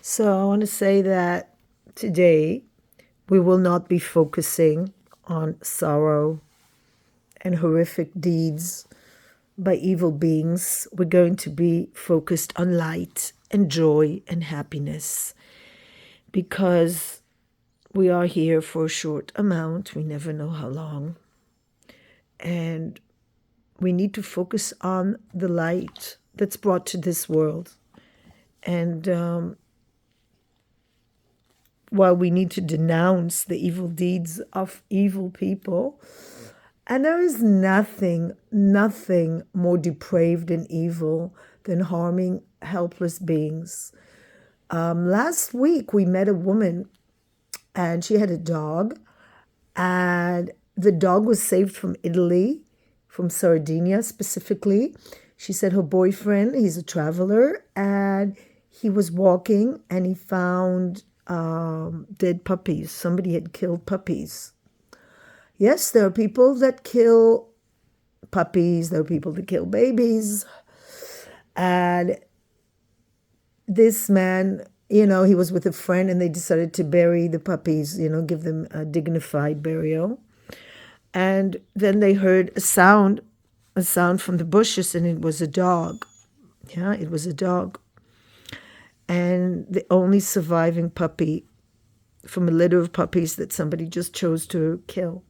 So I want to say that today we will not be focusing on sorrow and horrific deeds by evil beings. We're going to be focused on light and joy and happiness because we are here for a short amount. We never know how long. And we need to focus on the light that's brought to this world. And while we need to denounce the evil deeds of evil people, and there is nothing more depraved and evil than harming helpless beings. Last week we met a woman and she had a dog, and the dog was saved from Italy, from Sardinia specifically. She said her boyfriend, he's a traveler, and he was walking and he found dead puppies. Somebody had killed puppies. Yes, there are people that kill puppies, there are people that kill babies. And this man, he was with a friend and they decided to bury the puppies, give them a dignified burial. And then they heard a sound from the bushes, and it was a dog. Yeah, it was a dog. And the only surviving puppy from a litter of puppies that somebody just chose to kill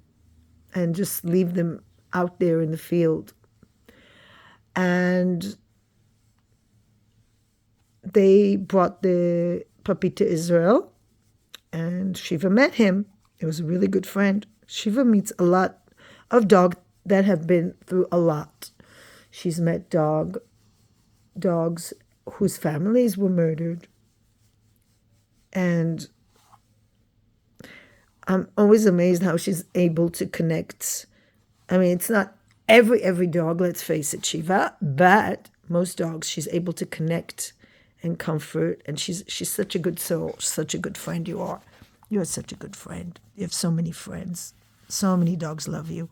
and just leave them out there in the field. And they brought the puppy to Israel, and Shiva met him. He was a really good friend. Shiva meets a lot of dogs that have been through a lot. She's met dogs whose families were murdered. And I'm always amazed how she's able to connect. I mean, it's not every dog, let's face it, Shiva, but most dogs she's able to connect and comfort. And she's such a good soul, such a good friend you are. You're such a good friend. You have so many friends. So many dogs love you.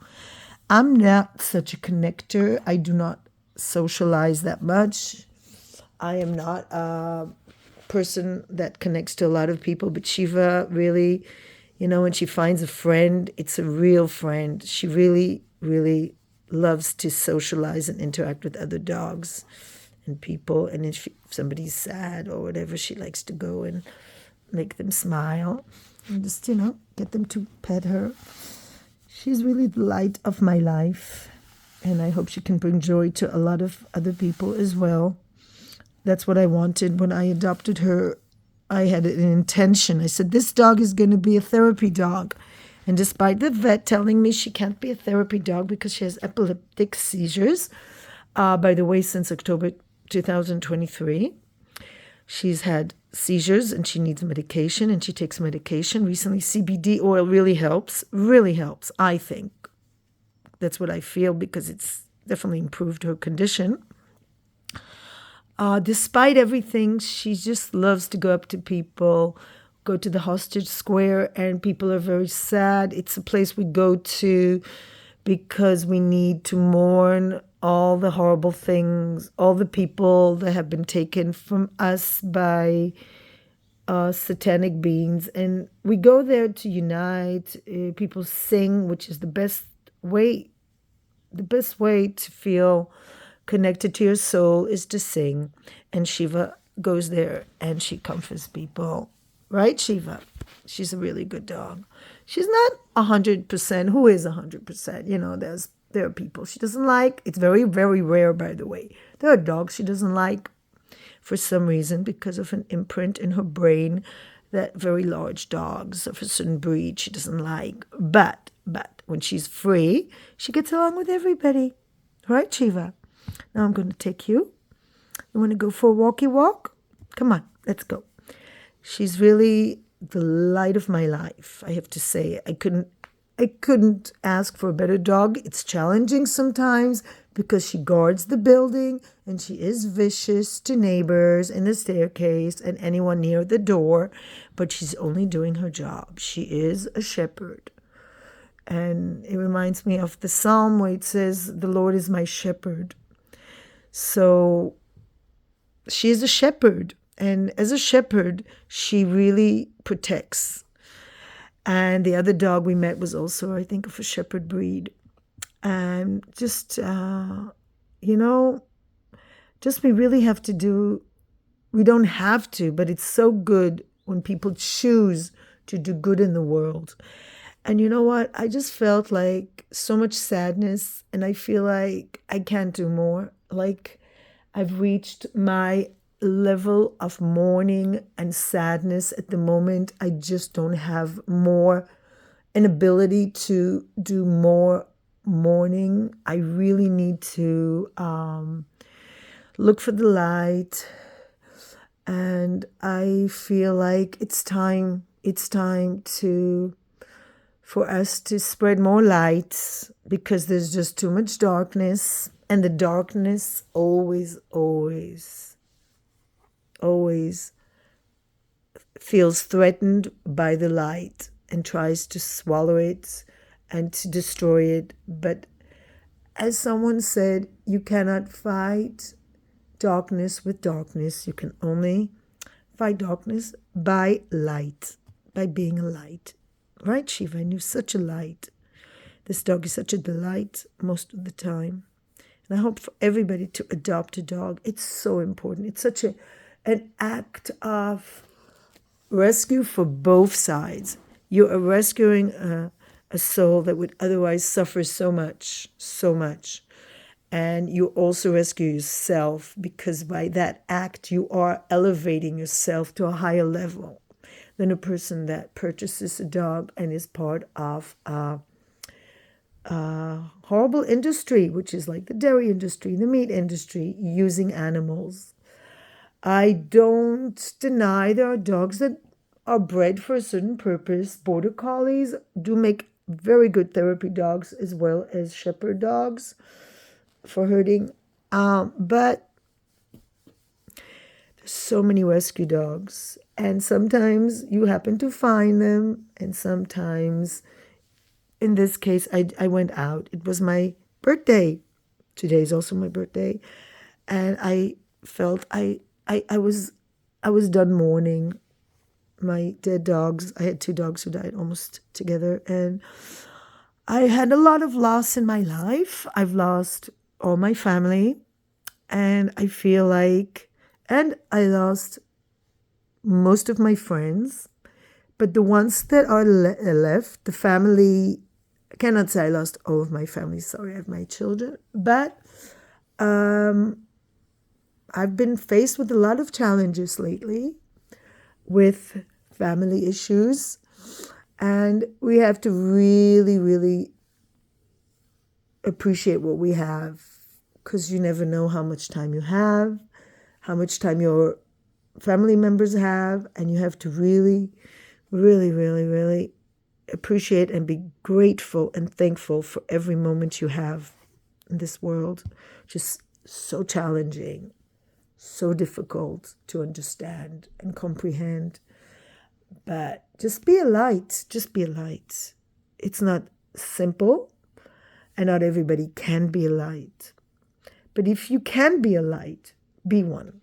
I'm not such a connector. I do not socialize that much. I am not a person that connects to a lot of people, but Shiva really, when she finds a friend, it's a real friend. She really, really loves to socialize and interact with other dogs and people. And if somebody's sad or whatever, she likes to go and make them smile and just, get them to pet her. She's really the light of my life, and I hope she can bring joy to a lot of other people as well. That's what I wanted when I adopted her. I had an intention. I said, this dog is going to be a therapy dog. And despite the vet telling me she can't be a therapy dog because she has epileptic seizures, by the way, since October 2023, she's had seizures and she needs medication, and she takes medication. Recently, CBD oil really helps, I think. That's what I feel, because it's definitely improved her condition. Despite everything, she just loves to go up to people, go to the Hostage Square, and people are very sad. It's a place we go to because we need to mourn all the horrible things, all the people that have been taken from us by satanic beings. And we go there to unite. People sing, which is the best way to feel connected to your soul is to sing. And Shiva goes there and she comforts people. Right, Shiva? She's a really good dog. She's not 100%. Who is 100%? There are people she doesn't like. It's very, very rare, by the way. There are dogs she doesn't like for some reason because of an imprint in her brain that very large dogs of a certain breed she doesn't like. But when she's free, she gets along with everybody. Right, Shiva? Now I'm going to take you. You want to go for a walkie walk? Come on, let's go. She's really the light of my life, I have to say. I couldn't ask for a better dog. It's challenging sometimes because she guards the building and she is vicious to neighbors in the staircase and anyone near the door, but she's only doing her job. She is a shepherd. And it reminds me of the Psalm where it says, the Lord is my shepherd. So she is a shepherd, And as a shepherd, she really protects. And the other dog we met was also, I think, of a shepherd breed. And just, just we really have to do, we don't have to, but it's so good when people choose to do good in the world. And you know what? I just felt like so much sadness, and I feel like I can't do more. Like I've reached my level of mourning and sadness at the moment. I just don't have more an ability to do more mourning. I really need to look for the light. And I feel like it's time for us to spread more light, because there's just too much darkness, and the darkness always feels threatened by the light and tries to swallow it and to destroy it. But as someone said, you cannot fight darkness with darkness. You can only fight darkness by light, by being a light. Right, Shiva? And you're such a light. This dog is such a delight most of the time. And I hope for everybody to adopt a dog. It's so important. It's such an act of rescue for both sides. You are rescuing a soul that would otherwise suffer so much. And you also rescue yourself, because by that act, you are elevating yourself to a higher level than a person that purchases a dog and is part of a horrible industry, which is like the dairy industry, the meat industry, using animals. I don't deny there are dogs that are bred for a certain purpose. Border collies do make very good therapy dogs, as well as shepherd dogs for herding. But there's so many rescue dogs, and sometimes you happen to find them, and sometimes, in this case, I went out. It was my birthday. Today is also my birthday, and I felt I was done mourning my dead dogs. I had 2 dogs who died almost together, and I had a lot of loss in my life. I've lost all my family, and I feel like, and I lost most of my friends, but the ones that are left, the family, I cannot say I lost all of my family. Sorry, I have my children, but I've been faced with a lot of challenges lately with family issues, and we have to really, really appreciate what we have, because you never know how much time you have, how much time your family members have, and you have to really, really, really, really appreciate and be grateful and thankful for every moment you have in this world. Just so challenging, so difficult to understand and comprehend. But just be a light. It's not simple, and not everybody can be a light. But if you can be a light, be one.